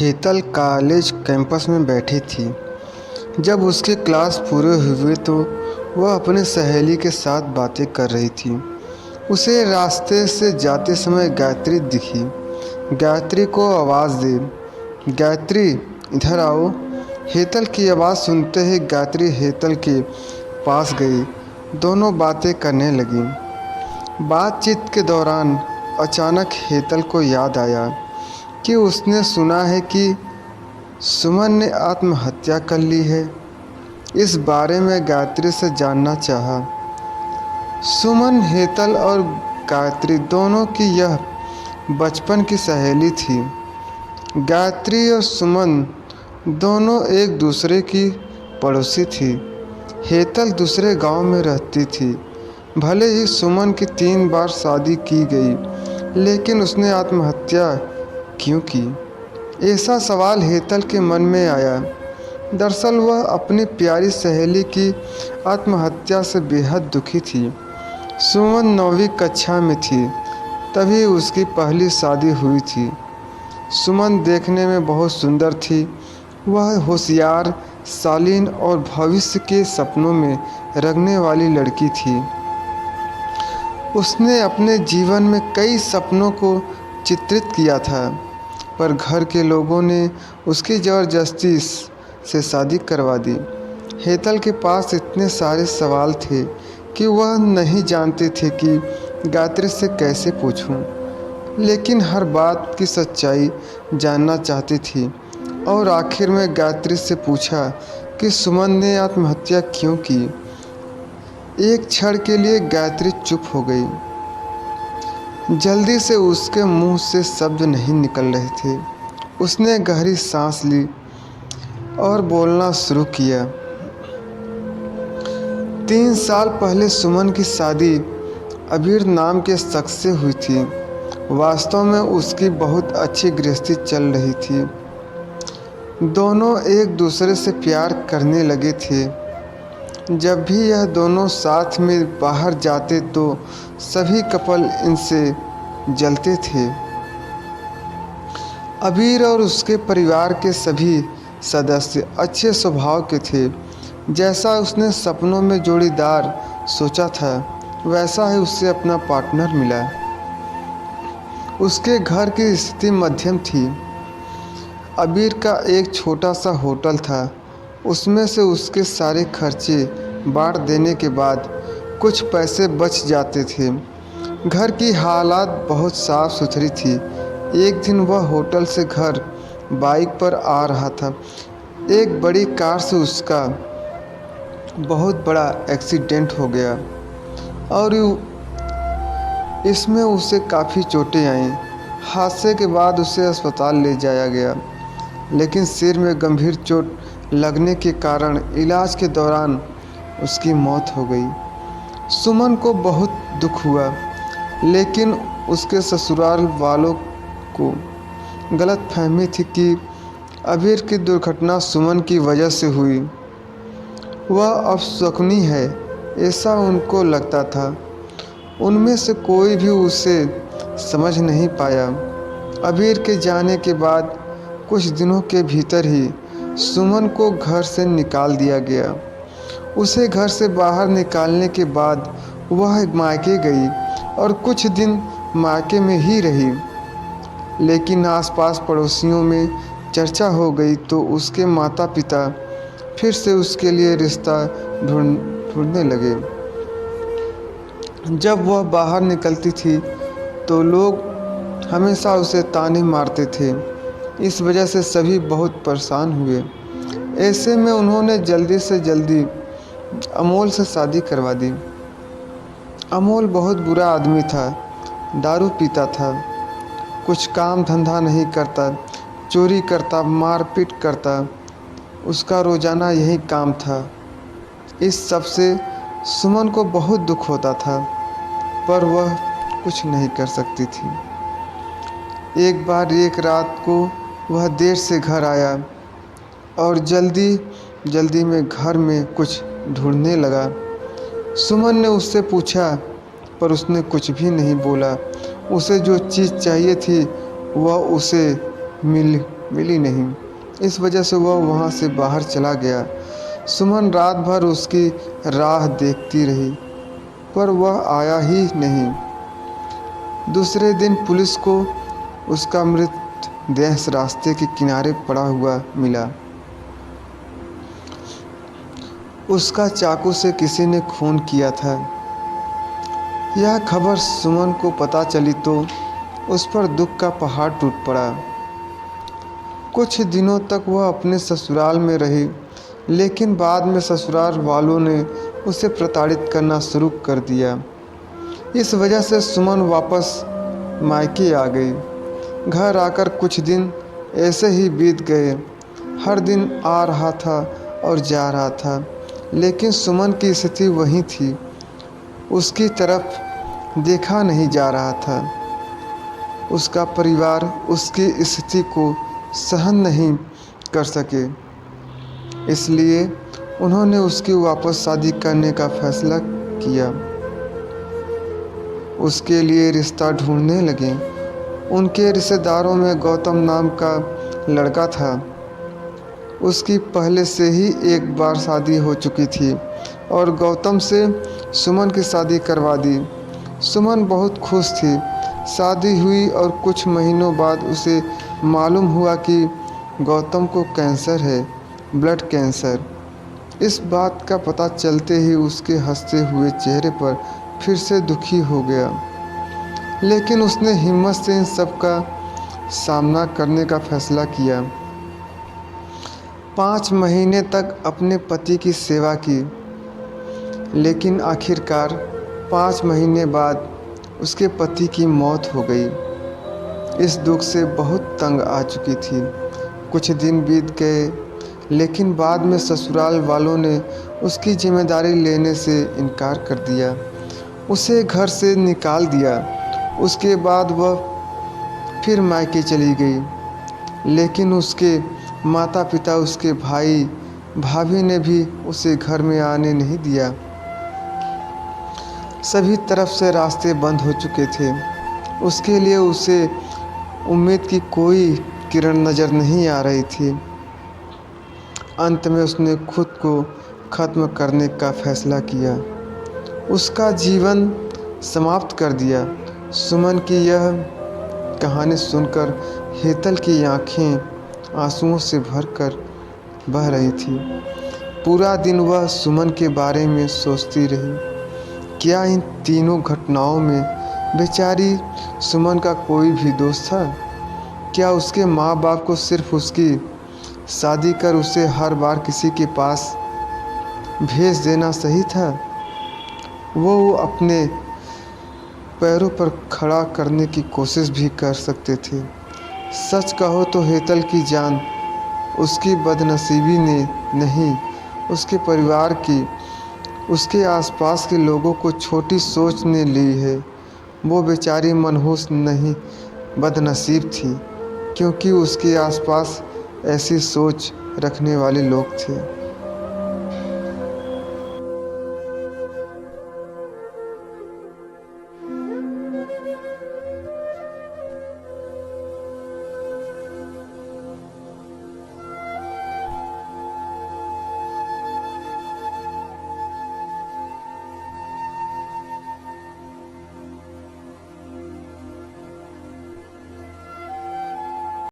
Hetal college campus में बैठी थी। जब उसके क्लास पूरे हुए तो वह अपनी सहेली के साथ बातें कर रही थी। उसे रास्ते से जाते समय गायत्री दिखी। गायत्री को आवाज़ दी, गायत्री इधर आओ। हेतल की आवाज़ सुनते ही गायत्री हेतल के पास गई। दोनों बातें करने लगीं। बातचीत के दौरान अचानक हेतल को याद आया कि उसने सुना है कि सुमन ने आत्महत्या कर ली है। इस बारे में गायत्री से जानना चाहा। सुमन, हेतल और गायत्री दोनों की यह बचपन की सहेली थी। गायत्री और सुमन दोनों एक दूसरे की पड़ोसी थी। हेतल दूसरे गांव में रहती थी। भले ही सुमन की 3 बार शादी की गई, लेकिन उसने आत्महत्या क्यों की? ऐसा सवाल हेतल के मन में आया। दरअसल वह अपनी प्यारी सहेली की आत्महत्या से बेहद दुखी थी। सुमन 9वीं कक्षा में थी, तभी उसकी पहली शादी हुई थी। सुमन देखने में बहुत सुंदर थी। वह होशियार, शालीन और भविष्य के सपनों में रंगने वाली लड़की थी। उसने अपने जीवन में कई सपनों को चित्रित किया था, पर घर के लोगों ने उसकी ज़बरदस्ती से शादी करवा दी। हेतल के पास इतने सारे सवाल थे कि वह नहीं जानती थी कि गायत्री से कैसे पूछूं, लेकिन हर बात की सच्चाई जानना चाहती थी और आखिर में गायत्री से पूछा कि सुमन ने आत्महत्या क्यों की। एक क्षण के लिए गायत्री चुप हो गई। जल्दी से उसके मुंह से शब्द नहीं निकल रहे थे। उसने गहरी सांस ली और बोलना शुरू किया। 3 साल पहले सुमन की शादी अबीर नाम के शख्स से हुई थी। वास्तव में उसकी बहुत अच्छी गृहस्थी चल रही थी। दोनों एक दूसरे से प्यार करने लगे थे। जब भी यह दोनों साथ में बाहर जाते तो सभी कपल इनसे जलते थे। अबीर और उसके परिवार के सभी सदस्य अच्छे स्वभाव के थे। जैसा उसने सपनों में जोड़ीदार सोचा था, वैसा ही उससे अपना पार्टनर मिला। उसके घर की स्थिति मध्यम थी। अबीर का एक छोटा सा होटल था। उसमें से उसके सारे खर्चे बांट देने के बाद कुछ पैसे बच जाते थे। घर की हालात बहुत साफ सुथरी थी। एक दिन वह होटल से घर बाइक पर आ रहा था। एक बड़ी कार से उसका बहुत बड़ा एक्सीडेंट हो गया और इसमें उसे काफ़ी चोटें आईं। हादसे के बाद उसे अस्पताल ले जाया गया, लेकिन सिर में गंभीर चोट लगने के कारण इलाज के दौरान उसकी मौत हो गई। सुमन को बहुत दुख हुआ, लेकिन उसके ससुराल वालों को गलतफहमी थी कि अबीर की दुर्घटना सुमन की वजह से हुई। वह अपशकुनी है, ऐसा उनको लगता था। उनमें से कोई भी उसे समझ नहीं पाया। अबीर के जाने के बाद कुछ दिनों के भीतर ही सुमन को घर से निकाल दिया गया। उसे घर से बाहर निकालने के बाद वह मायके गई और कुछ दिन मायके में ही रही, लेकिन आसपास पड़ोसियों में चर्चा हो गई तो उसके माता पिता फिर से उसके लिए रिश्ता ढूंढने लगे। जब वह बाहर निकलती थी तो लोग हमेशा उसे ताने मारते थे। इस वजह से सभी बहुत परेशान हुए। ऐसे में उन्होंने जल्दी से जल्दी अमोल से शादी करवा दी। अमोल बहुत बुरा आदमी था। दारू पीता था, कुछ काम धंधा नहीं करता, चोरी करता, मारपीट करता। उसका रोज़ाना यही काम था। इस सब से सुमन को बहुत दुख होता था, पर वह कुछ नहीं कर सकती थी। एक बार एक रात को वह देर से घर आया और जल्दी में घर में कुछ ढूंढने लगा। सुमन ने उससे पूछा, पर उसने कुछ भी नहीं बोला। उसे जो चीज़ चाहिए थी वह उसे मिल मिली नहीं। इस वजह से वह वहाँ से बाहर चला गया। सुमन रात भर उसकी राह देखती रही, पर वह आया ही नहीं। दूसरे दिन पुलिस को उसका मृतदेह रास्ते के किनारे पड़ा हुआ मिला। उसका चाकू से किसी ने खून किया था। यह खबर सुमन को पता चली तो उस पर दुख का पहाड़ टूट पड़ा। कुछ दिनों तक वह अपने ससुराल में रही, लेकिन बाद में ससुराल वालों ने उसे प्रताड़ित करना शुरू कर दिया। इस वजह से सुमन वापस मायके आ गई। घर आकर कुछ दिन ऐसे ही बीत गए। हर दिन आ रहा था और जा रहा था, लेकिन सुमन की स्थिति वही थी। उसकी तरफ देखा नहीं जा रहा था। उसका परिवार उसकी स्थिति को सहन नहीं कर सके, इसलिए उन्होंने उसकी वापस शादी करने का फैसला किया। उसके लिए रिश्ता ढूंढने लगे। उनके रिश्तेदारों में गौतम नाम का लड़का था। उसकी पहले से ही एक बार शादी हो चुकी थी और गौतम से सुमन की शादी करवा दी। सुमन बहुत खुश थी। शादी हुई और कुछ महीनों बाद उसे मालूम हुआ कि गौतम को कैंसर है, ब्लड कैंसर। इस बात का पता चलते ही उसके हंसते हुए चेहरे पर फिर से दुखी हो गया, लेकिन उसने हिम्मत से इन सब का सामना करने का फैसला किया। 5 महीने तक अपने पति की सेवा की, लेकिन आखिरकार 5 महीने बाद उसके पति की मौत हो गई। इस दुख से बहुत तंग आ चुकी थी। कुछ दिन बीत गए, लेकिन बाद में ससुराल वालों ने उसकी जिम्मेदारी लेने से इनकार कर दिया। उसे घर से निकाल दिया। उसके बाद वह फिर मायके चली गई, लेकिन उसके माता पिता, उसके भाई भाभी ने भी उसे घर में आने नहीं दिया। सभी तरफ से रास्ते बंद हो चुके थे। उसके लिए उसे उम्मीद की कोई किरण नज़र नहीं आ रही थी। अंत में उसने खुद को ख़त्म करने का फैसला किया, उसका जीवन समाप्त कर दिया। सुमन की यह कहानी सुनकर हेतल की आंखें आंसुओं से भरकर बह रही थी। पूरा दिन वह सुमन के बारे में सोचती रही। क्या इन तीनों घटनाओं में बेचारी सुमन का कोई भी दोष था? क्या उसके माँ बाप को सिर्फ उसकी शादी कर उसे हर बार किसी के पास भेज देना सही था? वो अपने पैरों पर खड़ा करने की कोशिश भी कर सकते थे। सच कहो तो हेतल की जान उसकी बदनसीबी ने नहीं, उसके परिवार की, उसके आसपास के लोगों को छोटी सोच ने ली है। वो बेचारी मनहूस नहीं, बदनसीब थी, क्योंकि उसके आसपास ऐसी सोच रखने वाले लोग थे।